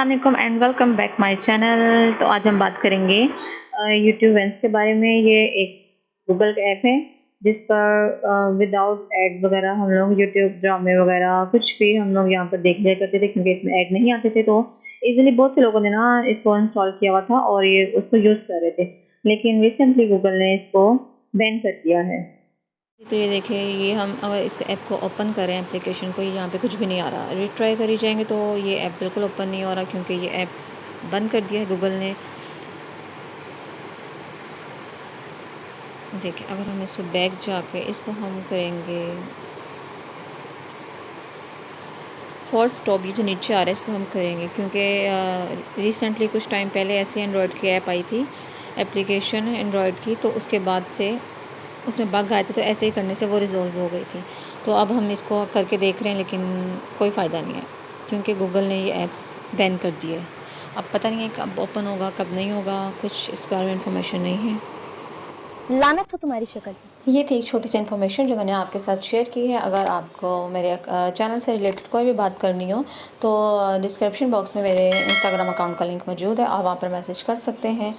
अस्सलाम वालेकुम and welcome back my channel. तो आज हम बात करेंगे यूट्यूब वेंस के बारे में। ये एक गूगल का ऐप है जिस पर विदाउट ऐड वगैरह हम लोग यूट्यूब ड्रामे वगैरह कुछ भी हम लोग यहाँ पर देख लिया करते थे, क्योंकि इसमें ऐड नहीं आते थे। तो इजीली बहुत से लोगों ने ना इसको इंस्टॉल किया हुआ था और ये उसको यूज़ कर रहे थे, लेकिन रिसेंटली गूगल ने इसको बैन कर दिया है। तो ये देखिए, ये हम अगर इस ऐप को ओपन करें, एप्लीकेशन को, यहाँ पे कुछ भी नहीं आ रहा। रिट्राई करी जाएंगे तो ये ऐप बिल्कुल ओपन नहीं हो रहा, क्योंकि ये ऐप बंद कर दिया है गूगल ने। देखिए, अगर हम इस पर बैक जाके इसको हम करेंगे फोर्स स्टॉप, ये जो नीचे आ रहा है इसको हम करेंगे, क्योंकि रिसेंटली कुछ टाइम पहले ऐसी एंड्रॉयड की ऐप आई थी, एप्लीकेशन एंड्रॉयड की, तो उसके बाद से उसमें बग आए थे, तो ऐसे ही करने से वो रिज़ॉल्व हो गई थी। तो अब हम इसको करके देख रहे हैं, लेकिन कोई फ़ायदा नहीं है, क्योंकि गूगल ने ये ऐप्स बैन कर दिए। अब पता नहीं है कब ओपन होगा कब नहीं होगा, कुछ इस बारे में इंफॉर्मेशन नहीं है। लानत हो तुम्हारी शक्ल पे। ये थी एक छोटी सी इन्फॉर्मेशन जो मैंने आपके साथ शेयर की है। अगर आपको मेरे चैनल से रिलेटेड कोई भी बात करनी हो तो डिस्क्रिप्शन बॉक्स में मेरे इंस्टाग्राम अकाउंट का लिंक मौजूद है, आप वहाँ पर मैसेज कर सकते हैं